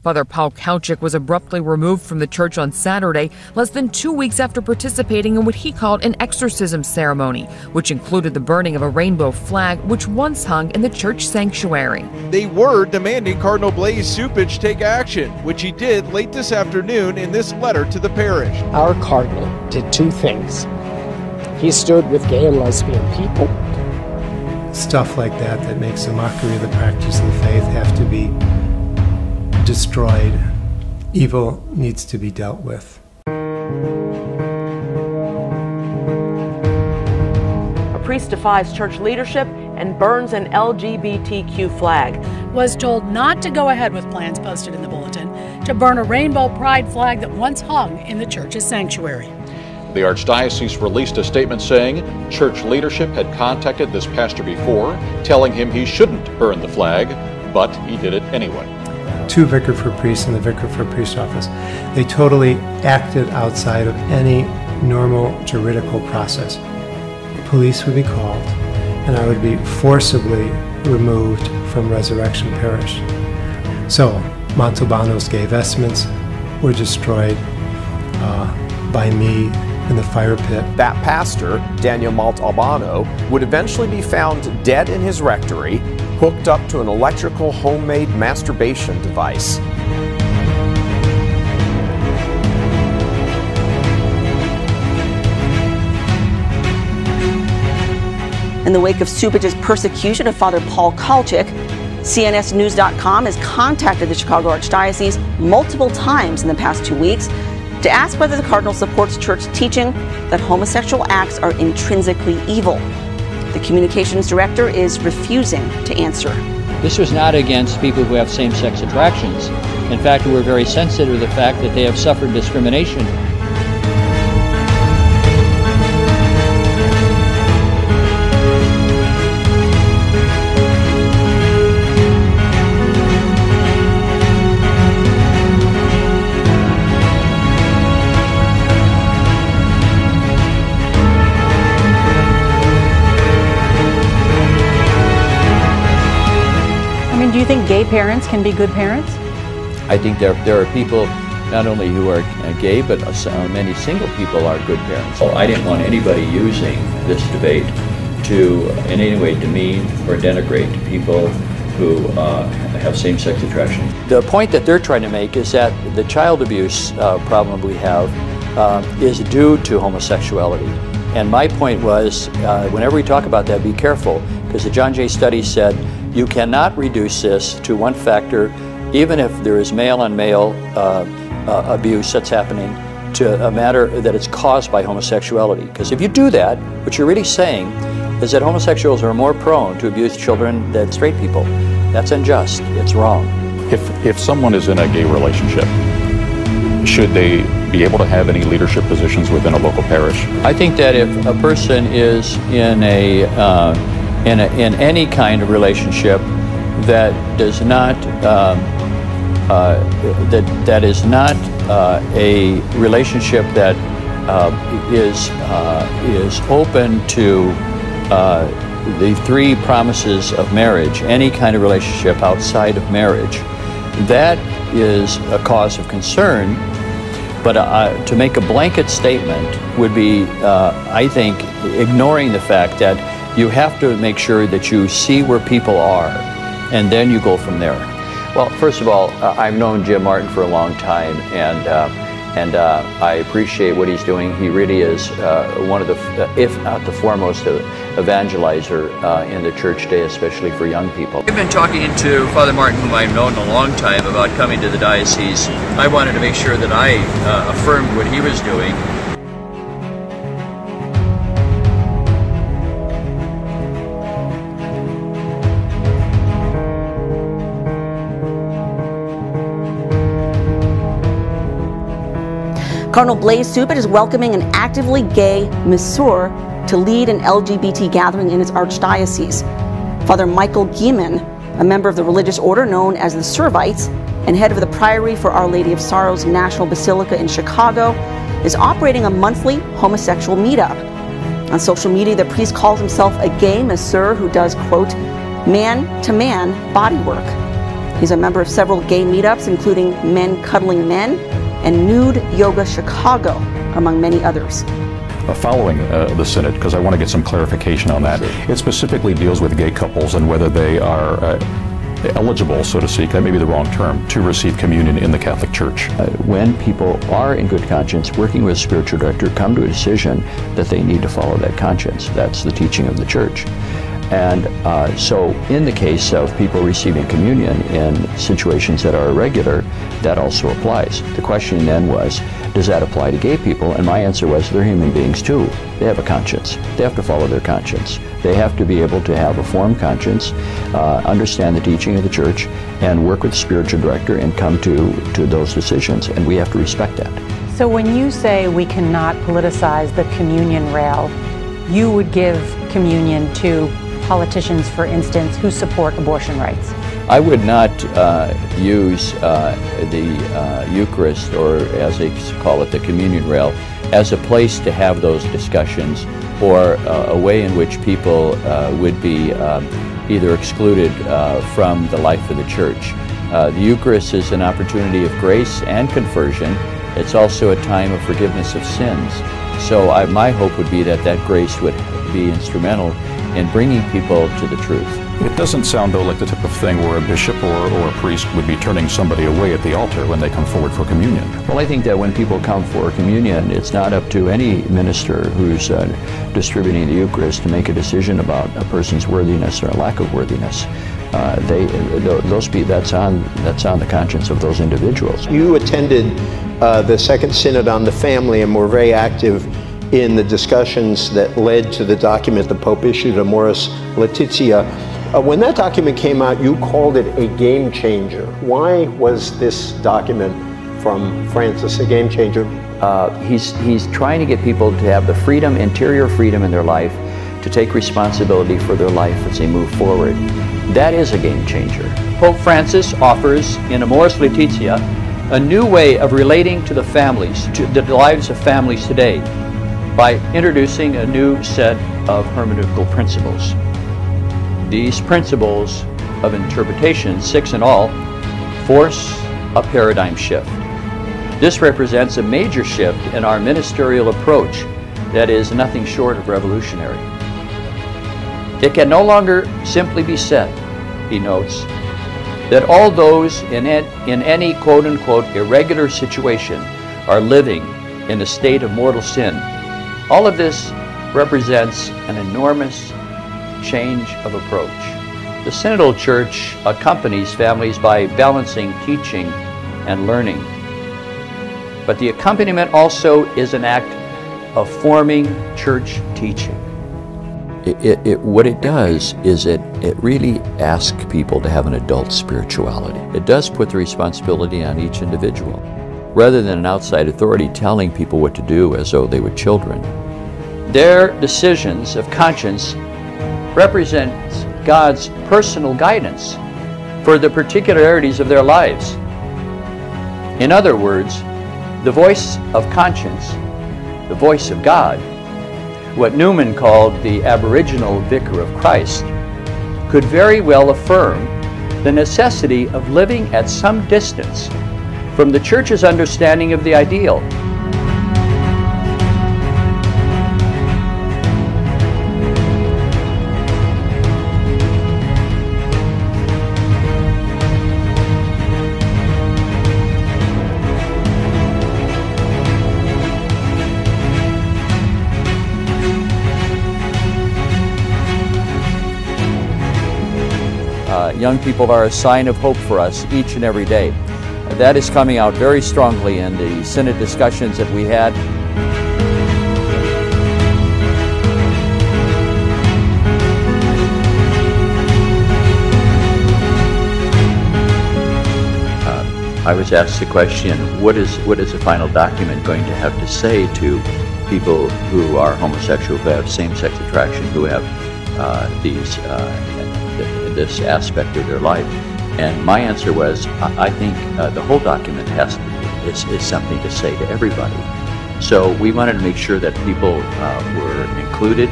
Father Paul Ćupić was abruptly removed from the church on Saturday, less than 2 weeks after participating in what he called an exorcism ceremony, which included the burning of a rainbow flag which once hung in the church sanctuary. They were demanding Cardinal Blaž Ćupić take action, which he did late this afternoon in this letter to the parish. Our cardinal did two things. He stood with gay and lesbian people. Stuff like that makes a mockery of the practice of the faith have to be destroyed. Evil needs to be dealt with. A priest defies church leadership and burns an LGBTQ flag. Was told not to go ahead with plans posted in the bulletin to burn a rainbow pride flag that once hung in the church's sanctuary. The Archdiocese released a statement saying church leadership had contacted this pastor before, telling him he shouldn't burn the flag, but he did it anyway. Two vicar for priests in the vicar for priest office. They totally acted outside of any normal juridical process. Police would be called, and I would be forcibly removed from Resurrection Parish. So, Montalbano's gay vestments were destroyed by me in the fire pit. That pastor, Daniel Montalbano, would eventually be found dead in his rectory, hooked up to an electrical homemade masturbation device. In the wake of Ćupić's persecution of Father Paul Ćupić, CNSnews.com has contacted the Chicago Archdiocese multiple times in the past 2 weeks to ask whether the Cardinal supports church teaching that homosexual acts are intrinsically evil. The communications director is refusing to answer. This was not against people who have same-sex attractions. In fact, we're very sensitive to the fact that they have suffered discrimination. Do you think gay parents can be good parents? I think there are people not only who are gay, but many single people are good parents. I didn't want anybody using this debate to in any way demean or denigrate people who have same-sex attraction. The point that they're trying to make is that the child abuse problem we have is due to homosexuality. And my point was, whenever we talk about that, be careful, because the John Jay study said you cannot reduce this to one factor, even if there is male-on-male abuse that's happening, to a matter that it's caused by homosexuality. Because if you do that, what you're really saying is that homosexuals are more prone to abuse children than straight people. That's unjust. It's wrong. If someone is in a gay relationship, should they be able to have any leadership positions within a local parish? I think that if a person is in in any kind of relationship that does not that is not a relationship that is open to the three promises of marriage, any kind of relationship outside of marriage, that is a cause of concern. But to make a blanket statement would be, I think, ignoring the fact that you have to make sure that you see where people are, and then you go from there. Well, first of all, I've known Jim Martin for a long time, and I appreciate what he's doing. He really is one of the, if not the foremost evangelizer in the church today, especially for young people. I've been talking to Father Martin, whom I've known a long time, about coming to the diocese. I wanted to make sure that I affirmed what he was doing. Cardinal Blaž Ćupić is welcoming an actively gay masseur to lead an LGBT gathering in his archdiocese. Father Michael Gieman, a member of the religious order known as the Servites and head of the Priory for Our Lady of Sorrows National Basilica in Chicago, is operating a monthly homosexual meetup. On social media, the priest calls himself a gay masseur who does, quote, man-to-man body work. He's a member of several gay meetups, including Men Cuddling Men and Nude Yoga Chicago, among many others. Following the synod, because I want to get some clarification on that. It specifically deals with gay couples and whether they are eligible, so to speak, that may be the wrong term, to receive communion in the Catholic Church. When people are in good conscience, working with a spiritual director, come to a decision that they need to follow that conscience. That's the teaching of the Church. And so in the case of people receiving communion in situations that are irregular, that also applies. The question then was, does that apply to gay people? And my answer was, they're human beings too. They have a conscience. They have to follow their conscience. They have to be able to have a formed conscience, understand the teaching of the Church, and work with the spiritual director and come to those decisions, and we have to respect that. So when you say we cannot politicize the communion rail, you would give communion to politicians, for instance, who support abortion rights? I would not use the Eucharist, or as they call it, the communion rail, as a place to have those discussions, or a way in which people would be either excluded from the life of the Church. The Eucharist is an opportunity of grace and conversion. It's also a time of forgiveness of sins. So my hope would be that that grace would be instrumental in bringing people to the truth. It doesn't sound, though, like the type of thing where a bishop or a priest would be turning somebody away at the altar when they come forward for communion. Well, I think that when people come for communion, it's not up to any minister who's distributing the Eucharist to make a decision about a person's worthiness or lack of worthiness. That's on the conscience of those individuals. You attended the Second Synod on the Family and were very active in the discussions that led to the document the Pope issued, Amoris Laetitia. When that document came out, you called it a game changer. Why was this document from Francis a game changer? He's trying to get people to have the freedom, interior freedom in their life, to take responsibility for their life as they move forward. That is a game changer. Pope Francis offers in Amoris Laetitia a new way of relating to the families, to the lives of families today, by introducing a new set of hermeneutical principles. These principles of interpretation, 6 in all, force a paradigm shift. This represents a major shift in our ministerial approach that is nothing short of revolutionary. It can no longer simply be said, he notes, that all those in any quote-unquote irregular situation are living in a state of mortal sin. All of this represents an enormous change of approach. The Synodal Church accompanies families by balancing teaching and learning. But the accompaniment also is an act of forming church teaching. What it does is it really asks people to have an adult spirituality. It does put the responsibility on each individual, rather than an outside authority telling people what to do as though they were children. Their decisions of conscience represent God's personal guidance for the particularities of their lives. In other words, the voice of conscience, the voice of God, what Newman called the aboriginal vicar of Christ, could very well affirm the necessity of living at some distance from the Church's understanding of the ideal. Young people are a sign of hope for us each and every day. That is coming out very strongly in the Synod discussions that we had. I was asked the question, what is the final document going to have to say to people who are homosexual, who have same-sex attraction, who have this aspect of their life? And my answer was, I think the whole document is something to say to everybody. So we wanted to make sure that people were included,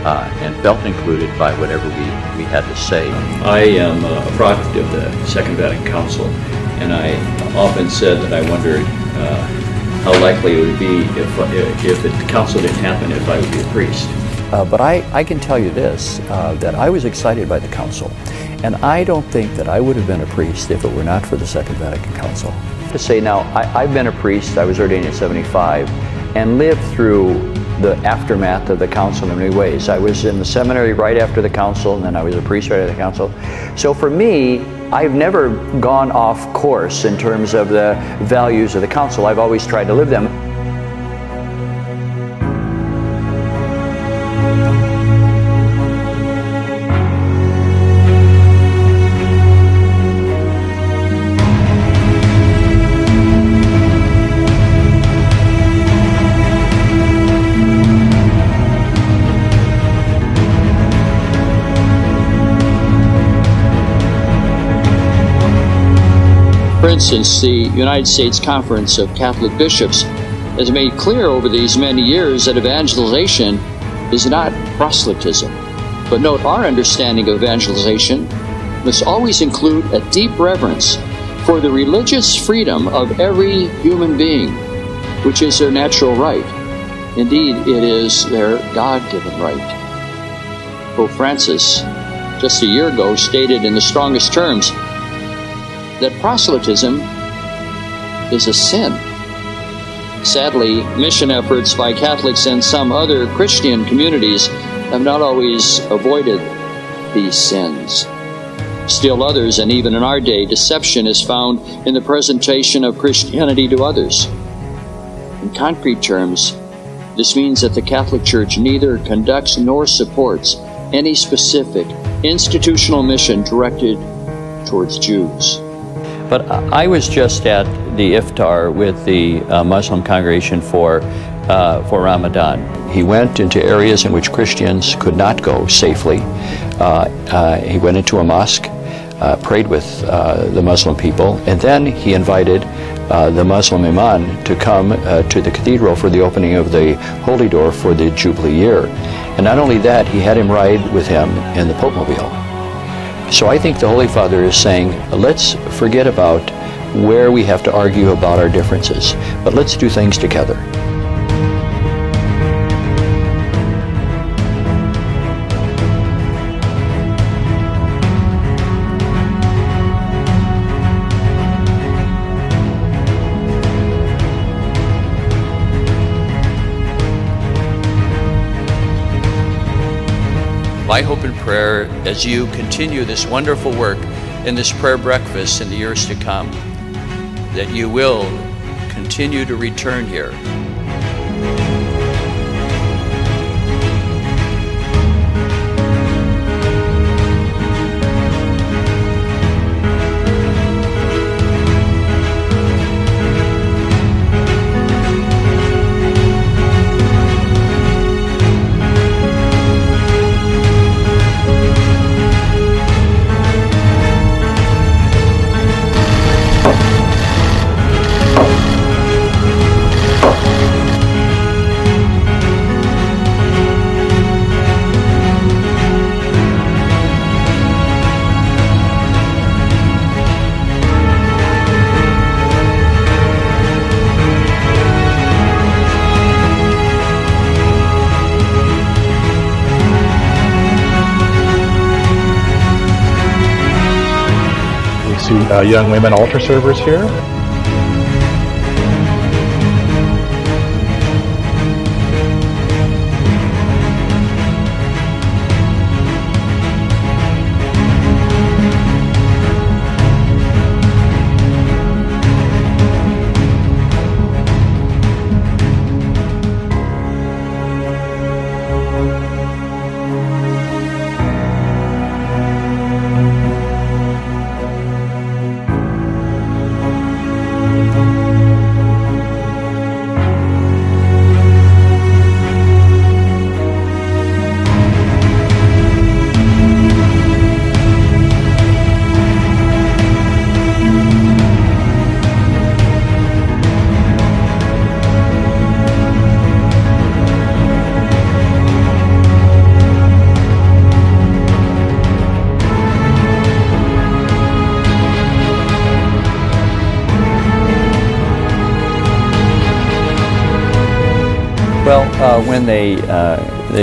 and felt included by whatever we had to say. I am a product of the Second Vatican Council, and I often said that I wondered how likely it would be if the council didn't happen, if I would be a priest. But I can tell you this, that I was excited by the council, and I don't think that I would have been a priest if it were not for the Second Vatican Council. To say now, I've been a priest, I was ordained in '75, and lived through the aftermath of the council in many ways. I was in the seminary right after the council, and then I was a priest right after the council. So for me, I've never gone off course in terms of the values of the council. I've always tried to live them. For instance, the United States Conference of Catholic Bishops has made clear over these many years that evangelization is not proselytism. But note, our understanding of evangelization must always include a deep reverence for the religious freedom of every human being, which is their natural right. Indeed, it is their God-given right. Pope Francis, just a year ago, stated in the strongest terms that proselytism is a sin. Sadly, mission efforts by Catholics and some other Christian communities have not always avoided these sins. Still others, and even in our day, deception is found in the presentation of Christianity to others. In concrete terms, this means that the Catholic Church neither conducts nor supports any specific institutional mission directed towards Jews. But I was just at the iftar with the Muslim congregation for Ramadan. He went into areas in which Christians could not go safely. He went into a mosque, prayed with the Muslim people, and then he invited the Muslim imam to come to the cathedral for the opening of the Holy Door for the Jubilee year. And not only that, he had him ride with him in the Pope-mobile. So I think the Holy Father is saying, let's forget about where we have to argue about our differences, but let's do things together. My hope and prayer as you continue this wonderful work in this prayer breakfast in the years to come, that you will continue to return here. Young women altar servers here. Well, when they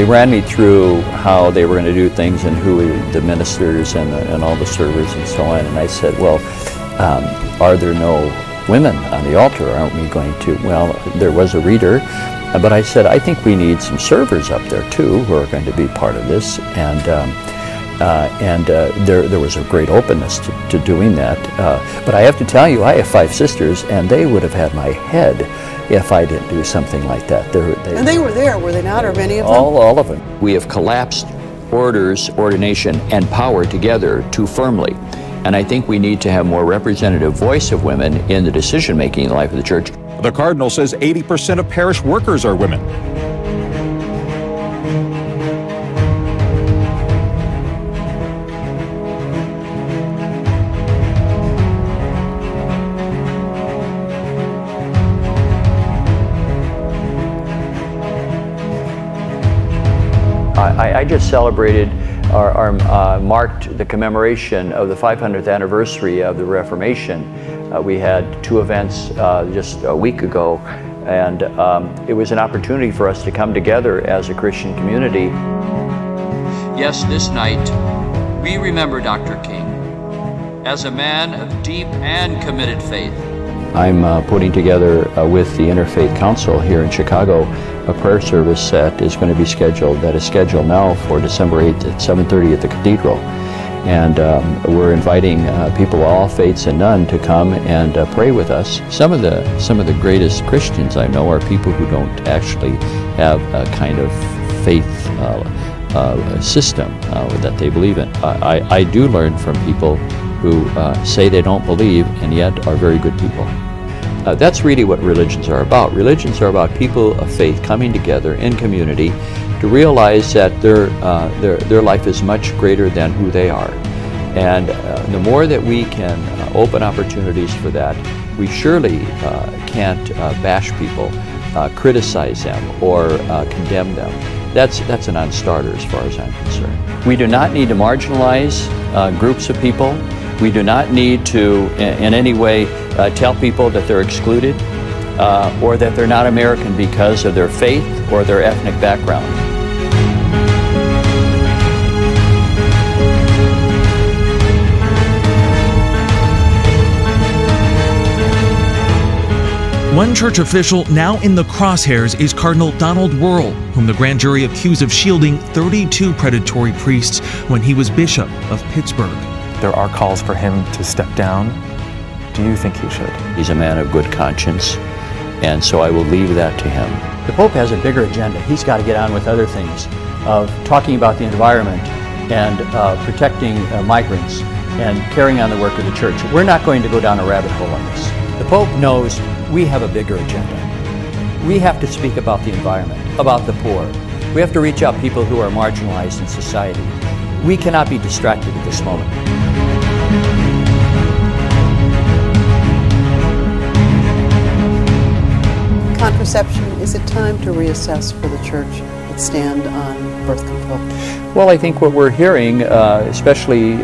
ran me through how they were going to do things and who the ministers and all the servers and so on, and I said, well, are there no women on the altar? Aren't we going to? Well, there was a reader, but I said, I think we need some servers up there too who are going to be part of this, and there was a great openness to doing that. But I have to tell you, I have 5 sisters, and they would have had my head if I didn't do something like that. And they were there, were they not, or many of them? All of them. We have collapsed orders, ordination, and power together too firmly. And I think we need to have more representative voice of women in the decision-making in the life of the church. The Cardinal says 80% of parish workers are women. I just celebrated marked the commemoration of the 500th anniversary of the Reformation. We had 2 events just a week ago, and it was an opportunity for us to come together as a Christian community. Yes, this night we remember Dr. King as a man of deep and committed faith. I'm putting together with the Interfaith Council here in Chicago a prayer service that is going to be scheduled, that is scheduled now for December 8th at 7:30 at the Cathedral. And we're inviting people of all faiths and none to come and pray with us. Some of the greatest Christians I know are people who don't actually have a kind of faith system that they believe in. I do learn from people who say they don't believe and yet are very good people. That's really what religions are about. Religions are about people of faith coming together in community to realize that their life is much greater than who they are. And the more that we can open opportunities for that, we surely can't bash people, criticize them, or condemn them. That's a non-starter as far as I'm concerned. We do not need to marginalize groups of people. We do not need to, in any way, tell people that they're excluded or that they're not American because of their faith or their ethnic background. One church official now in the crosshairs is Cardinal Donald Wuerl, whom the grand jury accused of shielding 32 predatory priests when he was Bishop of Pittsburgh. There are calls for him to step down. Do you think he should? He's a man of good conscience, and so I will leave that to him. The Pope has a bigger agenda. He's got to get on with other things, of talking about the environment and protecting migrants and carrying on the work of the church. We're not going to go down a rabbit hole on this. The Pope knows we have a bigger agenda. We have to speak about the environment, about the poor. We have to reach out to people who are marginalized in society. We cannot be distracted at this moment. Contraception, is it time to reassess for the church its stand on birth control? Well, I think what we're hearing, especially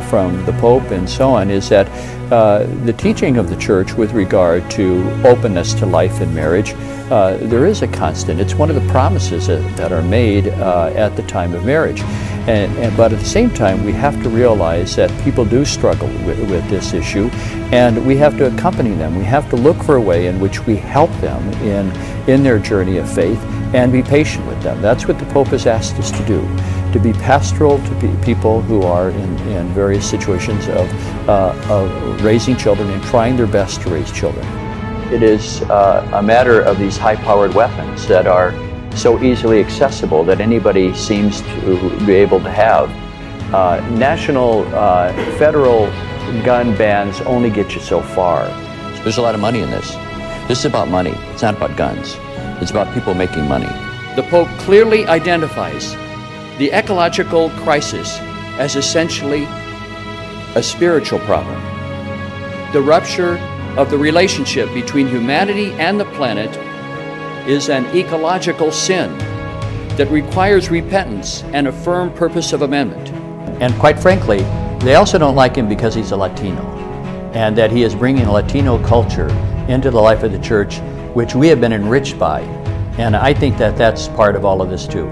from the Pope and so on, is that the teaching of the church with regard to openness to life and marriage, there is a constant. It's one of the promises that are made at the time of marriage. But at the same time, we have to realize that people do struggle with this issue, and we have to accompany them. We have to look for a way in which we help them in their journey of faith and be patient with them. That's what the Pope has asked us to do, to be pastoral to people who are in various situations of raising children and trying their best to raise children. It is a matter of these high-powered weapons that are so easily accessible that anybody seems to be able to have. National, federal gun bans only get you so far. There's a lot of money in this. This is about money. It's not about guns. It's about people making money. The Pope clearly identifies the ecological crisis as essentially a spiritual problem. The rupture of the relationship between humanity and the planet is an ecological sin that requires repentance and a firm purpose of amendment. And quite frankly, they also don't like him because he's a Latino, and that he is bringing Latino culture into the life of the church, which we have been enriched by. And I think that that's part of all of this too.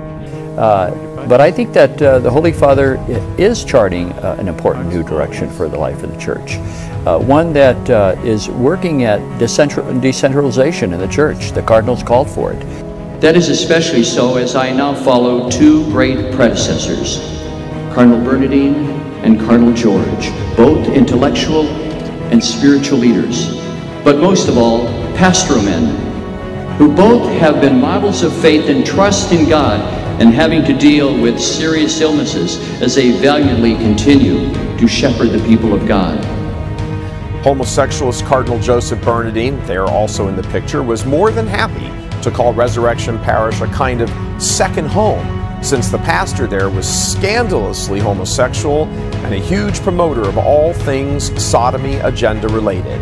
But I think that the Holy Father is charting an important new direction for the life of the Church. One that is working at decentralization in the Church. The Cardinals called for it. That is especially so as I now follow two great predecessors, Cardinal Bernardine and Cardinal George, both intellectual and spiritual leaders, but most of all, pastoral men, who both have been models of faith and trust in God and having to deal with serious illnesses as they valiantly continue to shepherd the people of God. Homosexualist Cardinal Joseph Bernardine, there also in the picture, was more than happy to call Resurrection Parish a kind of second home, since the pastor there was scandalously homosexual and a huge promoter of all things sodomy agenda related.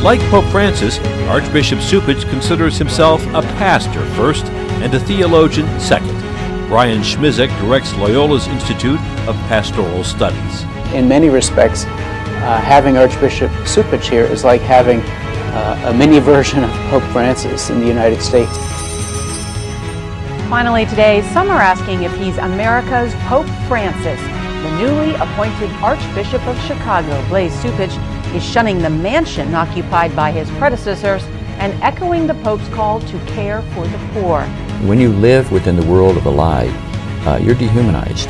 Like Pope Francis, Archbishop Ćupić considers himself a pastor first and a theologian second. Brian Schmizek directs Loyola's Institute of Pastoral Studies. In many respects, having Archbishop Ćupić here is like having a mini version of Pope Francis in the United States. Finally today, some are asking if he's America's Pope Francis. The newly appointed Archbishop of Chicago, Blaž Ćupić, is shunning the mansion occupied by his predecessors and echoing the Pope's call to care for the poor. When you live within the world of a lie, you're dehumanized.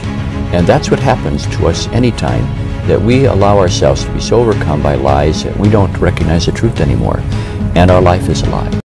And that's what happens to us anytime that we allow ourselves to be so overcome by lies that we don't recognize the truth anymore, and our life is a lie.